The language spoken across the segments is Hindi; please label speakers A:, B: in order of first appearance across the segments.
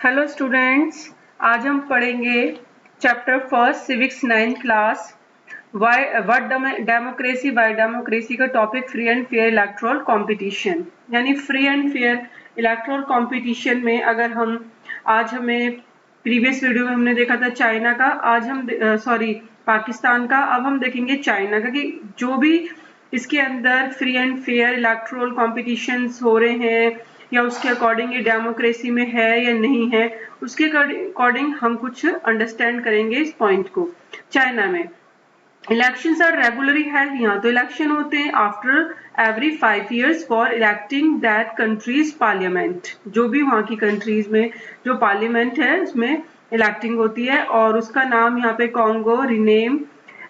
A: हेलो स्टूडेंट्स, आज हम पढ़ेंगे chapter first civics 9th class why what democracy why democracy का topic free and fair electoral competition. यानी free and fair electoral competition में अगर हम आज हमें प्रीवियस वीडियो में हमने देखा था चाइना का, आज हम पाकिस्तान का, अब हम देखेंगे चाइना का कि जो भी इसके अंदर free and fair electoral competitions हो रहे हैं या उसके अकॉर्डिंग ये डेमोक्रेसी में है या नहीं है, उसके अकॉर्डिंग हम कुछ अंडरस्टैंड करेंगे इस पॉइंट को। चाइना में इलेक्शंस आर रेगुलरली हेल्ड, यहाँ तो इलेक्शन होते हैं after every 5 years for electing that countries parliament. जो भी वहाँ की कंट्रीज में जो पार्लियामेंट है उसमें इलेक्टिंग होती है और उसका नाम यहाँ पे कॉन्गो रिनेम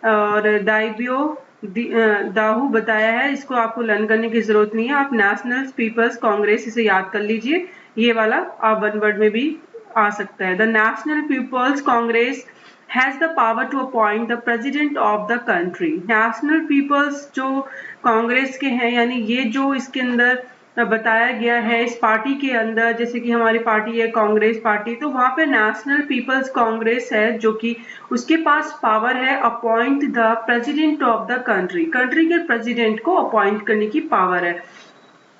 A: और दाइबियो दाहू बताया है। इसको आपको लर्न करने की जरूरत नहीं है, आप नेशनल पीपल्स कांग्रेस इसे याद कर लीजिए। ये वाला आप वन वर्ड में भी आ सकता है। The National People's Congress has the power to appoint the president of the country. National People's जो कांग्रेस के हैं, यानी ये जो इसके अंदर बताया गया है इस पार्टी के अंदर, जैसे कि हमारी पार्टी है कांग्रेस पार्टी, तो वहां पे नेशनल पीपल्स कांग्रेस है जो कि उसके पास पावर है appoint the president of the country. Country के प्रेसिडेंट को अपॉइंट करने की पावर है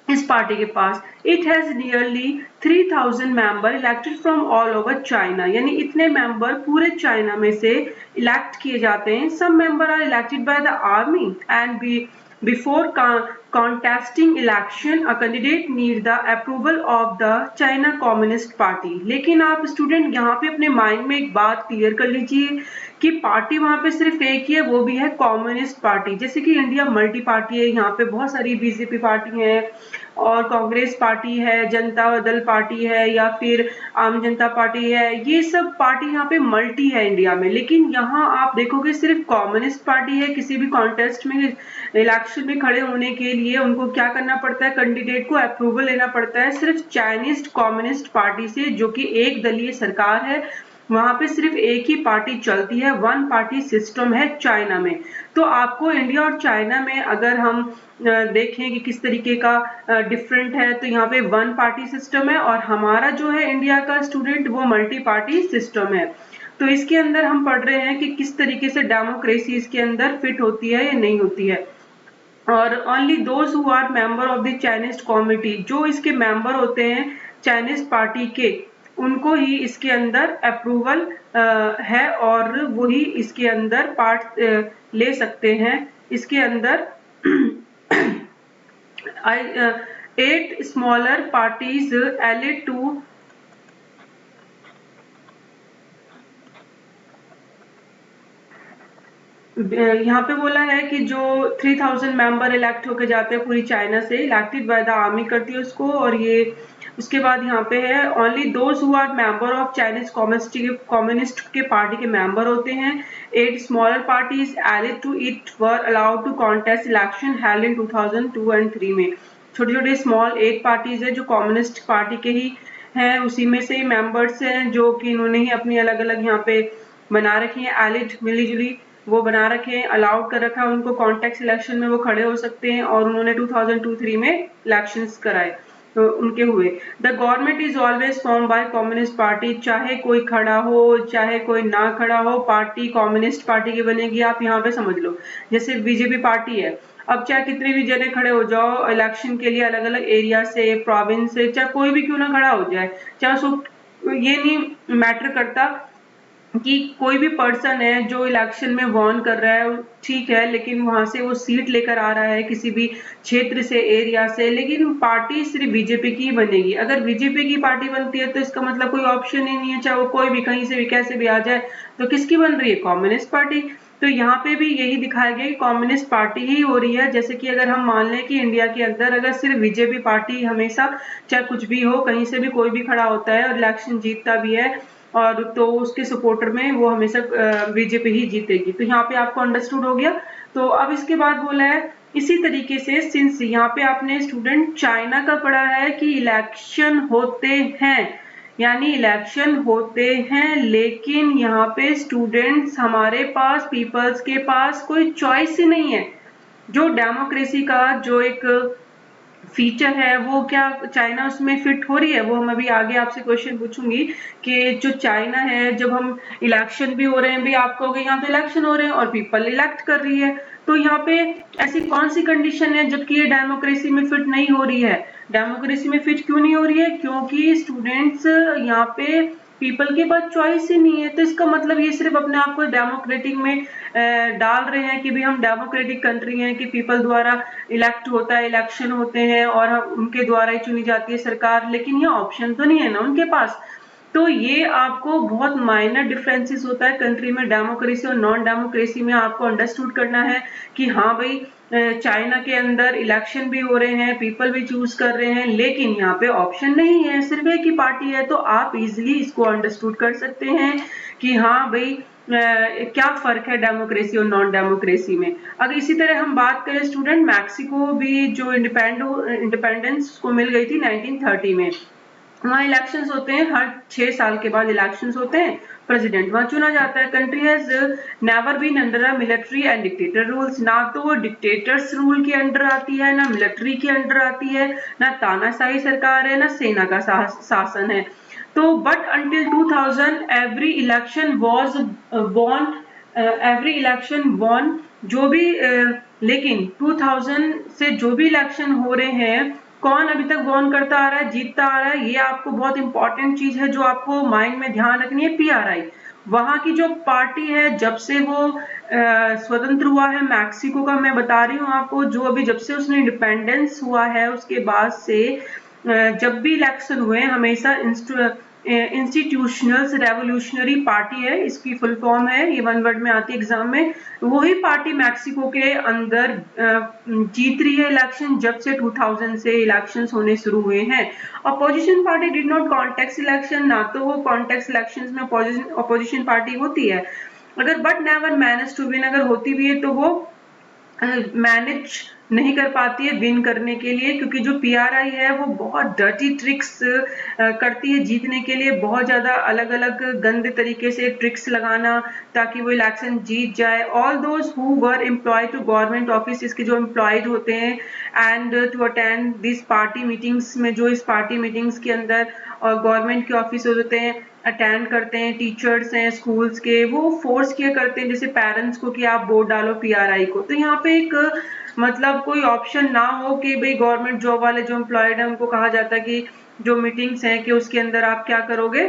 A: इस पार्टी के पास। It has nearly 3000 member elected from all over China, यानी इतने मेंबर पूरे चाइना में से इलेक्ट किए जाते हैं। Some member are elected by the army and before contesting election a candidate need the approval of the China Communist Party। लेकिन आप स्टूडेंट यहाँ पे अपने माइंड में एक बात क्लियर कर लीजिए कि पार्टी वहां पे सिर्फ एक ही है, वो भी है कम्युनिस्ट पार्टी। जैसे कि इंडिया मल्टी पार्टी है, यहाँ पे बहुत सारी बीजेपी पार्टी है और कांग्रेस पार्टी है, जनता दल पार्टी है या फिर आम जनता पार्टी है, ये सब पार्टी यहाँ पे मल्टी है इंडिया में। लेकिन यहाँ आप देखोगे सिर्फ कम्युनिस्ट पार्टी है। किसी भी कॉन्टेस्ट में इलेक्शन में खड़े होने के लिए उनको क्या करना पड़ता है, कैंडिडेट को अप्रूवल लेना पड़ता है सिर्फ चाइनीज कम्युनिस्ट पार्टी से, जो कि एक दलीय सरकार है। वहां पे सिर्फ एक ही पार्टी चलती है, वन पार्टी सिस्टम है चाइना में। तो आपको इंडिया और चाइना में अगर हम देखें कि किस तरीके का डिफरेंट है, तो यहाँ पे वन पार्टी सिस्टम है और हमारा जो है इंडिया का स्टूडेंट वो मल्टी पार्टी सिस्टम है। तो इसके अंदर हम पढ़ रहे हैं कि किस तरीके से डेमोक्रेसी इसके अंदर फिट होती है या नहीं होती है। और only those who are member of the Chinese committee, जो इसके मेंबर होते हैं चाइनीज पार्टी के, उनको ही इसके अंदर अप्रूवल है और वही इसके अंदर पार्ट ले सकते हैं। इसके अंदर 8 स्मॉलर पार्टीज एलिड टू यहाँ पे बोला है कि जो 3000 मेंबर इलेक्ट होके जाते हैं पूरी चाइना से, इलेक्टेड बाय द आर्मी करती है उसको। और ये उसके बाद यहाँ पे है only those who are member of Chinese Communist के पार्टी के मेंबर होते हैं। 8 smaller parties added to it were allowed to contest election held in 2002 and 3 में। छोटे छोटे स्मॉल 8 पार्टीज है जो कम्युनिस्ट पार्टी के ही हैं, उसी में से मेंबर्स हैं जो कि इन्होंने ही अपनी अलग अलग यहाँ पे बना रखी है, एलिड मिली जुली वो बना रखे हैं, अलाउड कर रखा है उनको कॉन्टेक्ट इलेक्शन में वो खड़े हो सकते हैं। और उन्होंने 2002-3 में इलेक्शंस कराए तो उनके हुए। The government is always form by communist party, चाहे कोई खड़ा हो चाहे कोई ना खड़ा हो, पार्टी कम्युनिस्ट पार्टी की बनेगी। आप यहाँ पे समझ लो जैसे बीजेपी पार्टी है, अब चाहे कितने भी जने खड़े हो जाओ इलेक्शन के लिए अलग अलग एरिया से, प्रोविंस से, चाहे कोई भी क्यों ना खड़ा हो जाए, चाहे उसको ये नहीं मैटर करता कि कोई भी पर्सन है जो इलेक्शन में वॉन कर रहा है, ठीक है, लेकिन वहां से वो सीट लेकर आ रहा है किसी भी क्षेत्र से, एरिया से, लेकिन पार्टी सिर्फ बीजेपी की ही बनेगी। अगर बीजेपी की पार्टी बनती है तो इसका मतलब कोई ऑप्शन ही नहीं है, चाहे वो कोई भी कहीं से भी कैसे भी आ जाए, तो किसकी बन रही है, कम्युनिस्ट पार्टी। तो यहाँ पे भी यही दिखाया गया कि कम्युनिस्ट पार्टी ही हो रही है। जैसे कि अगर हम मान लें कि इंडिया के अंदर अगर सिर्फ बीजेपी पार्टी हमेशा चाहे कुछ भी हो कहीं से भी कोई भी खड़ा होता है और इलेक्शन जीतता भी है, और तो उसके सपोर्टर में वो हमेशा बीजेपी ही जीतेगी। तो यहाँ पे आपको अंडरस्टूड हो गया। तो अब इसके बाद बोला है इसी तरीके से, सिंस यहाँ पे आपने स्टूडेंट चाइना का पढ़ा है कि इलेक्शन होते हैं, यानी इलेक्शन होते हैं, लेकिन यहाँ पे स्टूडेंट्स हमारे पास पीपल्स के पास कोई चॉइस ही नहीं है। जो डेमोक्रेसी का जो एक फीचर है वो क्या चाइना उसमें फिट हो रही है, वो हम अभी आगे आपसे क्वेश्चन पूछूंगी कि जो चाइना है, जब हम इलेक्शन भी हो रहे हैं, भी आप कहोगे यहाँ पे इलेक्शन हो रहे हैं और पीपल इलेक्ट कर रही है, तो यहाँ पे ऐसी कौन सी कंडीशन है जबकि ये डेमोक्रेसी में फिट नहीं हो रही है। डेमोक्रेसी में फिट क्यों नहीं हो रही है? क्योंकि स्टूडेंट्स यहाँ पे पीपल के पास चॉइस ही नहीं है। तो इसका मतलब ये सिर्फ अपने आप को डेमोक्रेटिक में डाल रहे हैं कि भी हम डेमोक्रेटिक कंट्री हैं, कि पीपल द्वारा इलेक्ट होता है, इलेक्शन होते हैं और उनके द्वारा ही चुनी जाती है सरकार, लेकिन ये ऑप्शन तो नहीं है ना उनके पास। तो ये आपको बहुत माइनर डिफरेंसेस होता है कंट्री में, डेमोक्रेसी और नॉन डेमोक्रेसी में। आपको अंडरस्टूड करना है कि हाँ भाई चाइना के अंदर इलेक्शन भी हो रहे हैं, पीपल भी चूज कर रहे हैं, लेकिन यहाँ पे ऑप्शन नहीं है, सिर्फ एक ही पार्टी है। तो आप इजिली इसको अंडरस्टूड कर सकते हैं कि हाँ भाई क्या फर्क है डेमोक्रेसी और नॉन डेमोक्रेसी में। अगर इसी तरह हम बात करें स्टूडेंट, मैक्सिको भी जो इंडिपेंडेंस को मिल गई थी 1930 में, वहाँ इलेक्शंस होते हैं, हर 6 साल के बाद इलेक्शंस होते हैं, प्रेसिडेंट वहाँ चुना जाता है। Country has never been under a military and dictator rules, ना तो वो डिक्टेटर्स रूल के अंडर आती है, ना मिलिट्री के अंडर आती है, ना तानाशाही सरकार है, ना सेना का शासन है। तो but until 2000 every election was won, every election won, जो भी लेकिन 2000 से जो भी इलेक्शन हो रहे हैं, कौन अभी तक वॉन करता आ रहा है, जीतता आ रहा है? ये आपको बहुत इंपॉर्टेंट चीज है जो आपको माइंड में ध्यान रखनी है। पीआरआई वहां की जो पार्टी है, जब से वो स्वतंत्र हुआ है मैक्सिको का, मैं बता रही हूँ आपको, जो अभी जब से उसने इंडिपेंडेंस हुआ है उसके बाद से जब भी इलेक्शन हुए हमेशा इंस्टीट्यूशनल रेवोल्यूशनरी पार्टी है, इसकी फुल फॉर्म है, ये वन वर्ड में आती है एग्जाम में, वही पार्टी मैक्सिको के अंदर जीत रही है इलेक्शन जब से 2000 से इलेक्शंस होने शुरू हुए हैं। Opposition party did not contest election, ना तो वो कॉन्टेक्स्ट इलेक्शंस में अपोजिशन पार्टी होती है, अगर but never manage to win, अगर होती भी है तो वो मैनेज नहीं कर पाती है विन करने के लिए, क्योंकि जो पीआरआई है वो बहुत डर्टी ट्रिक्स करती है जीतने के लिए, बहुत ज्यादा अलग अलग गंदे तरीके से ट्रिक्स लगाना ताकि वो इलेक्शन जीत जाए। All those who were employed to government office, इसके जो एम्प्लॉयड होते हैं, and to attend this party meetings में, जो इस पार्टी मीटिंग्स के अंदर और गवर्नमेंट के ऑफिस होते हैं अटेंड करते हैं, टीचर्स हैं स्कूल्स के, वो फोर्स किया करते हैं जैसे पेरेंट्स को कि आप वोट डालो पीआरआई को। तो यहाँ पे एक मतलब कोई ऑप्शन ना हो कि भाई गवर्नमेंट जॉब वाले जो एम्प्लॉयड है उनको कहा जाता है कि जो मीटिंग्स हैं कि उसके अंदर आप क्या करोगे,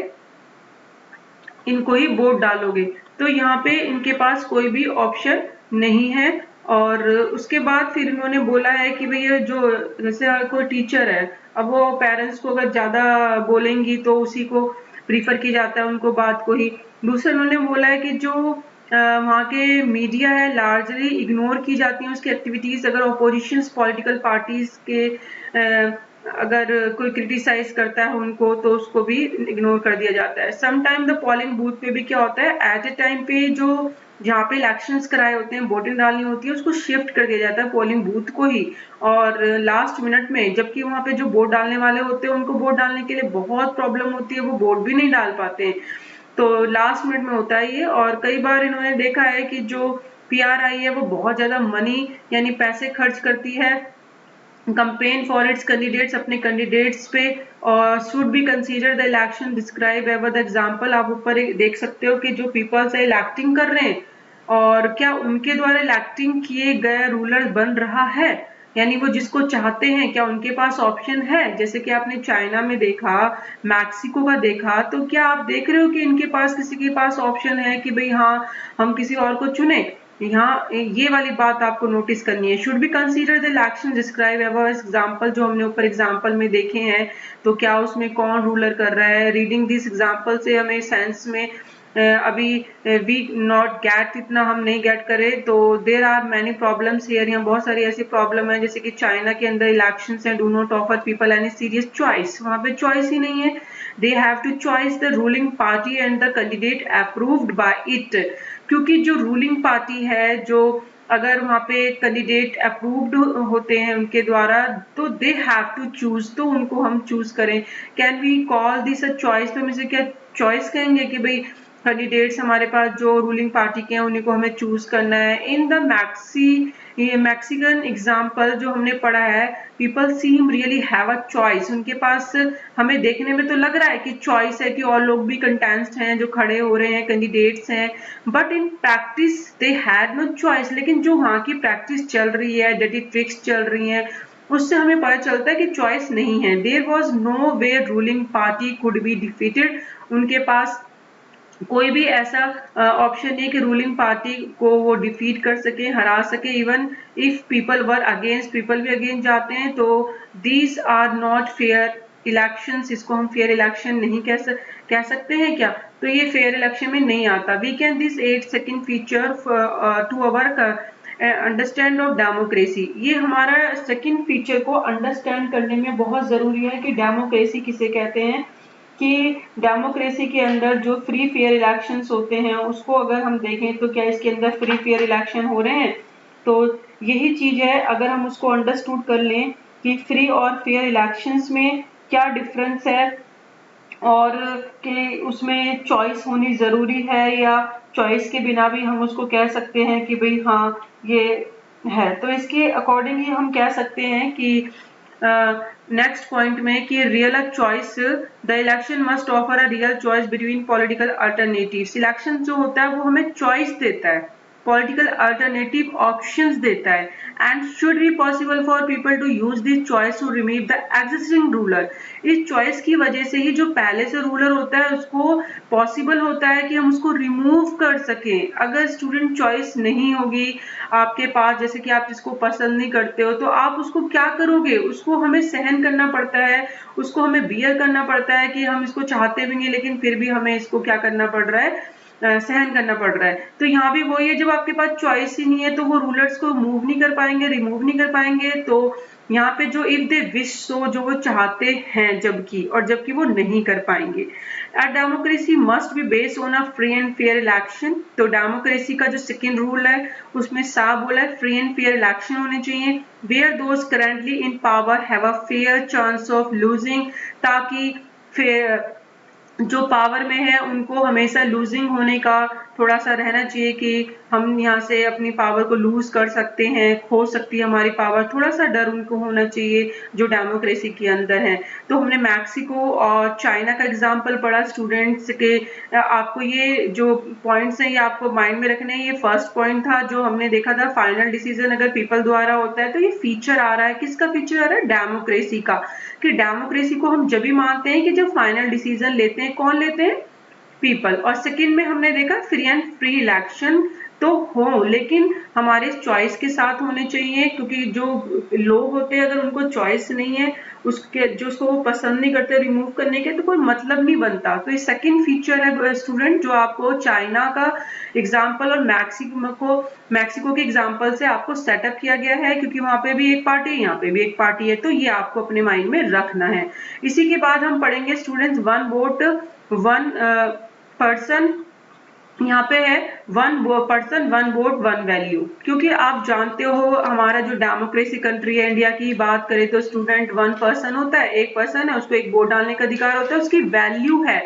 A: इनको ही वोट डालोगे। तो यहाँ पे इनके पास कोई भी ऑप्शन नहीं है। और उसके बाद फिर इन्होंने बोला है कि भैया जो जैसे कोई टीचर है, अब वो पेरेंट्स को अगर ज्यादा बोलेंगी तो उसी को प्रीफर किया जाता है, उनको बात को ही। दूसरा उन्होंने बोला है कि जो वहाँ के मीडिया है लार्जली इग्नोर की जाती है उसकी एक्टिविटीज, अगर ऑपोजिशन पॉलिटिकल पार्टीज के अगर कोई क्रिटिसाइज करता है उनको तो उसको भी इग्नोर कर दिया जाता है। Some time the polling booth पे भी क्या होता है, एट ए टाइम पे जो जहाँ पे इलेक्शंस कराए होते हैं, वोटिंग डालनी होती है, उसको शिफ्ट कर दिया जाता है पोलिंग बूथ को ही, और लास्ट मिनट में, जबकि वहाँ पे जो वोट डालने वाले होते हैं उनको वोट डालने के लिए बहुत प्रॉब्लम होती है, वो वोट भी नहीं डाल पाते हैं। तो लास्ट मिनट में होता है ये। और कई बार इन्होंने देखा है कि जो पीआरआई है वो बहुत ज्यादा मनी यानी पैसे खर्च करती है campaign for its candidates, अपने कैंडिडेट्स पे, और should be consider the election describe ever the example. आप ऊपर देख सकते हो कि जो पीपल्स है इलेक्टिंग कर रहे हैं, और क्या उनके द्वारा इलेक्टिंग किए गए रूलर बन रहा है, यानी वो जिसको चाहते हैं, क्या उनके पास ऑप्शन है? जैसे कि आपने चाइना में देखा, मैक्सिको का देखा, तो क्या आप देख रहे हो कि इनके पास किसी के पास ऑप्शन है कि भाई हाँ हम किसी और को चुने? यहाँ ये वाली बात आपको नोटिस करनी है। Should be consider the election describe ever example, जो हमने ऊपर एग्जाम्पल में देखे हैं, तो क्या उसमें कौन रूलर कर रहा है? रीडिंग दिस एग्जाम्पल से हमें सेंस में अभी वी नॉट गेट, इतना हम नहीं गेट करें, तो there are many problems here, यहाँ बहुत सारी ऐसी प्रॉब्लम है जैसे कि चाइना के अंदर इलेक्शंस हैं, do not offer people any serious choice, वहाँ पे चॉइस ही नहीं है। They have to choice the ruling party and the candidate approved by it, क्योंकि जो रूलिंग पार्टी है, जो अगर वहाँ पे कैंडिडेट अप्रूव्ड होते हैं उनके द्वारा, तो दे हैव टू चूज, तो उनको हम चूज करें। Can we call this a choice, तो हम इसे क्या चॉइस कहेंगे कि भाई कैंडिडेट्स हमारे पास जो रूलिंग पार्टी के हैं उन्हीं को हमें चूज करना है। इन द ये मैक्सिकन एग्जाम्पल जो हमने पढ़ा है, people seem really have a choice, उनके पास हमें देखने में तो लग रहा है कि चॉइस है कि और लोग भी कंटेस्ट हैं जो खड़े हो रहे हैं, कैंडिडेट्स हैं, but in practice they had no choice. लेकिन जो वहाँ की प्रैक्टिस चल रही है, डेटी ट्रिक्स चल रही हैं, उससे हमें पता चलता है कि चॉइस नहीं है। There was no way ruling party could be defeated, उनके पास कोई भी ऐसा ऑप्शन नहीं कि रूलिंग पार्टी को वो डिफीट कर सके, हरा सके। Even if people were against, people भी अगेंस्ट जाते हैं, तो these are not fair elections, इसको हम फेयर इलेक्शन नहीं कह सकते हैं क्या? तो ये फेयर इलेक्शन में नहीं आता। We can this 8 second feature to our understand of democracy, ये हमारा सेकेंड फीचर को अंडरस्टैंड करने में बहुत जरूरी है कि डेमोक्रेसी किसे कहते हैं, कि डेमोक्रेसी के अंदर जो फ्री फेयर इलेक्शंस होते हैं उसको अगर हम देखें तो क्या इसके अंदर फ्री फेयर इलेक्शन हो रहे हैं? तो यही चीज है, अगर हम उसको अंडरस्टूड कर लें कि फ्री और फेयर इलेक्शंस में क्या डिफरेंस है और कि उसमें चॉइस होनी जरूरी है या चॉइस के बिना भी हम उसको कह सकते हैं कि भाई हाँ ये है। तो इसके अकॉर्डिंग ही हम कह सकते हैं कि नेक्स्ट पॉइंट में कि real choice, the election must offer a real choice between political alternatives. Election जो होता है वो हमें चॉइस देता है, पॉलिटिकल अल्टरनेटिव ऑप्शंस देता है, and should be possible for people to use this choice to remove the existing ruler. इस चॉइस की वजह से ही जो पहले से रूलर होता है उसको पॉसिबल होता है कि हम उसको रिमूव कर सकें। अगर स्टूडेंट चॉइस नहीं होगी आपके पास, जैसे कि आप जिसको पसंद नहीं करते हो, तो आप उसको क्या करोगे? उसको हमें सहन करना पड़ता है, उसको हमें बियर करना पड़ता है कि हम इसको चाहते भी नहीं लेकिन फिर भी हमें इसको क्या करना पड़ रहा है, सहन करना पड़ रहा है। तो यहाँ भी वही है, जब आपके पास चॉइस ही नहीं है तो वो रूलर्स को मूव नहीं कर पाएंगे, रिमूव नहीं कर पाएंगे। तो यहाँ पे जो इफ दे विश, सो जो वो चाहते हैं जबकि, और जबकि वो नहीं कर पाएंगे। A democracy must be based on a free and fair election। तो डेमोक्रेसी का जो सेकेंड रूल है उसमें साफ बोला है फ्री एंड फेयर इलेक्शन होने चाहिए, where those currently in power have a fair chance of losing, ताकि फेयर जो पावर में है उनको हमेशा लूजिंग होने का थोड़ा सा रहना चाहिए कि हम यहाँ से अपनी पावर को लूज कर सकते हैं, खो सकती है हमारी पावर, थोड़ा सा डर उनको होना चाहिए जो डेमोक्रेसी के अंदर है। तो हमने मैक्सिको और चाइना का एग्जाम्पल पढ़ा स्टूडेंट्स के, आपको ये जो पॉइंट्स हैं ये आपको माइंड में रखने हैं। ये फर्स्ट पॉइंट था जो हमने देखा था, फाइनल डिसीजन अगर पीपल द्वारा होता है तो ये फीचर आ रहा है, किसका फीचर आ रहा है? डेमोक्रेसी का। कि डेमोक्रेसी को हम जब भी मानते हैं कि जब फाइनल डिसीजन लेते हैं, कौन लेते हैं? पीपल। और सेकंड में हमने देखा फ्री एंड फ्री इलेक्शन तो हो, लेकिन हमारे चॉइस के साथ होने चाहिए, क्योंकि जो लोग होते हैं अगर उनको चॉइस नहीं है, उसके जो उसको वो पसंद नहीं करते रिमूव करने के, तो कोई मतलब नहीं बनता। तो ये सेकंड फीचर है स्टूडेंट जो आपको चाइना का एग्जाम्पल और मैक्सिको के एग्जाम्पल से आपको सेटअप किया गया है, क्योंकि वहां पे भी एक पार्टी है, यहाँ पे भी एक पार्टी है, तो ये आपको अपने माइंड में रखना है। इसी के बाद हम पढ़ेंगे students one vote one person, यहाँ पे है one person one vote one value. क्योंकि आप जानते हो हमारा जो डेमोक्रेसी कंट्री है इंडिया की बात करें तो स्टूडेंट वन पर्सन होता है, एक पर्सन है, उसको एक वोट डालने का अधिकार होता है, उसकी वैल्यू है,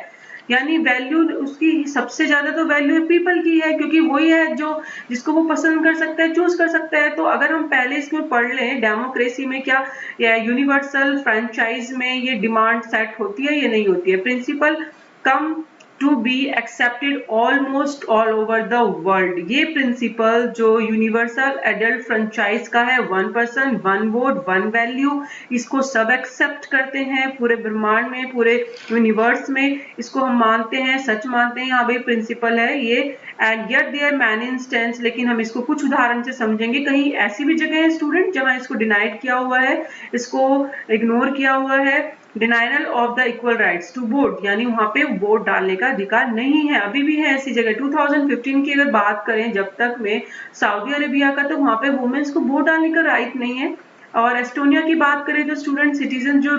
A: यानी वैल्यू उसकी सबसे ज्यादा तो वैल्यू पीपल की है, क्योंकि वही है जो जिसको वो पसंद कर सकता है, चूज कर सकता है। तो अगर हम पहले इसमें पढ़ लें डेमोक्रेसी में क्या यूनिवर्सल फ्रेंचाइज में ये डिमांड सेट होती है या नहीं होती है, principle come to be accepted almost all over the world. ये प्रिंसिपल जो यूनिवर्सल एडल्ट फ्रेंचाइज का है, one person one vote one value, इसको सब एक्सेप्ट करते हैं पूरे ब्रह्मांड में, पूरे यूनिवर्स में, इसको हम मानते हैं, सच मानते हैं, हाँ भाई प्रिंसिपल है ये। And yet there many instance, लेकिन हम इसको कुछ उदाहरण से समझेंगे। कहीं ऐसी भी जगह है स्टूडेंट जहां इसको डिनाइड किया हुआ है, इसको इग्नोर किया हुआ है। Denial of the equal rights to vote, यानी वहां पे वोट डालने का अधिकार नहीं है, अभी भी है ऐसी जगह। 2015 की अगर बात करें जब तक में सऊदी अरेबिया का, तो वहां पे वुमेन्स को वोट डालने का राइट नहीं है। और एस्टोनिया की बात करें तो स्टूडेंट सिटीजन जो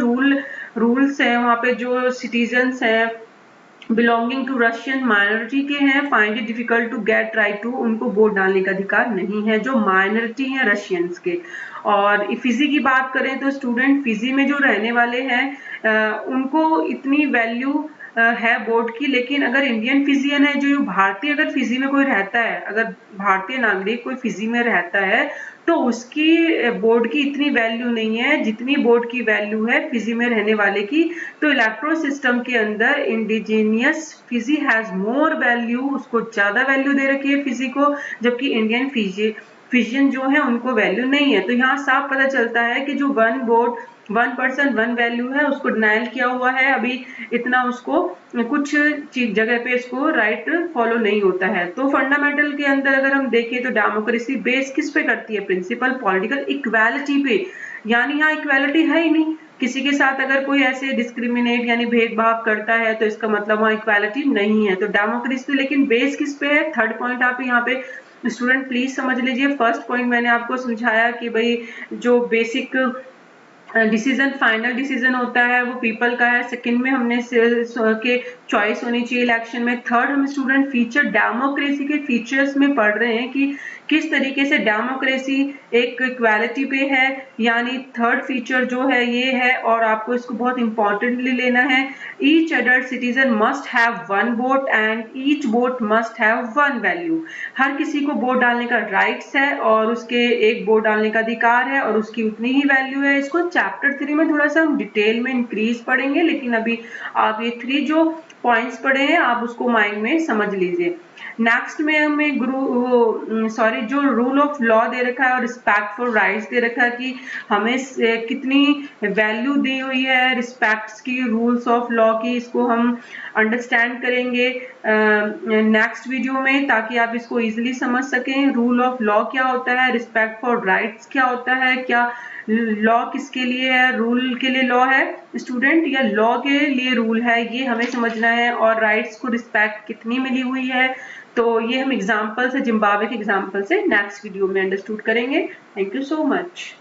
A: रूल्स है वहां पे जो सिटीजन है बिलोंगिंग टू रशियन माइनॉरिटी के हैं, find it difficult to get right to, उनको वोट डालने का अधिकार नहीं है जो माइनॉरिटी हैं रशियंस के। और फिजी की बात करें तो स्टूडेंट फिजी में जो रहने वाले हैं उनको इतनी वैल्यू है बोर्ड की, लेकिन अगर इंडियन फिजियन है, जो भारतीय अगर फिजी में कोई रहता है, अगर भारतीय नागरिक कोई फिजी में रहता है, तो उसकी बोर्ड की इतनी वैल्यू नहीं है जितनी बोर्ड की वैल्यू है फिजी में रहने वाले की। तो इलेक्ट्रो सिस्टम के अंदर indigenous Fiji has more value, उसको ज्यादा वैल्यू दे रखी है फिजी को, जबकि इंडियन फिजियन जो है उनको वैल्यू नहीं है। तो यहाँ साफ पता चलता है कि जो वन पर्सन वन वैल्यू है उसको डिनाइल किया हुआ है, अभी इतना उसको कुछ जगह पे इसको राइट फॉलो नहीं होता है। तो फंडामेंटल के अंदर अगर हम देखें तो डेमोक्रेसी बेस किस पे करती है? प्रिंसिपल पॉलिटिकल इक्वालिटी पे, यानी यहाँ इक्वालिटी है ही नहीं। किसी के साथ अगर कोई ऐसे डिस्क्रिमिनेट यानी भेदभाव करता है तो इसका मतलब वहाँ इक्वालिटी नहीं है। तो डेमोक्रेसी लेकिन बेस किस पे है? थर्ड पॉइंट आप यहाँ पे स्टूडेंट प्लीज समझ लीजिए। फर्स्ट पॉइंट मैंने आपको समझाया कि भाई जो बेसिक डिसीजन फाइनल डिसीजन होता है वो पीपल का है। सेकंड में हमने के चॉइस होनी चाहिए इलेक्शन में। थर्ड हम स्टूडेंट फीचर डेमोक्रेसी के फीचर्स में पढ़ रहे हैं कि किस तरीके से डेमोक्रेसी एक इक्वालिटी पे है, यानी थर्ड फीचर जो है ये है, और आपको इसको बहुत इंपॉर्टेंटली लेना है। Each adult citizen must have one vote and each vote must have one value. हर किसी को वोट डालने का राइट्स है और उसके एक वोट डालने का अधिकार है और उसकी उतनी ही वैल्यू है। इसको चैप्टर 3 में थोड़ा सा हम डिटेल में इंक्रीज पढ़ेंगे, लेकिन अभी आप ये 3 जो पॉइंट्स पढ़े हैं आप उसको माइंड में समझ लीजिए। नेक्स्ट में हमें जो रूल ऑफ लॉ दे रखा है और रिस्पेक्ट फॉर राइट्स दे रखा है कि हमें कितनी वैल्यू दी हुई है रिस्पेक्ट्स की, रूल्स ऑफ लॉ की, इसको हम अंडरस्टैंड करेंगे नेक्स्ट वीडियो में, ताकि आप इसको इजीली समझ सकें। रूल ऑफ लॉ क्या होता है, रिस्पेक्ट फॉर राइट्स क्या होता है, क्या लॉ किसके लिए है, रूल के लिए लॉ है स्टूडेंट या लॉ के लिए रूल है, ये हमें समझना है। और राइट्स को रिस्पेक्ट कितनी मिली हुई है, तो ये हम एग्जाम्पल से, जिम्बाब्वे के एग्जाम्पल से नेक्स्ट वीडियो में अंडरस्टूड करेंगे। Thank you so much.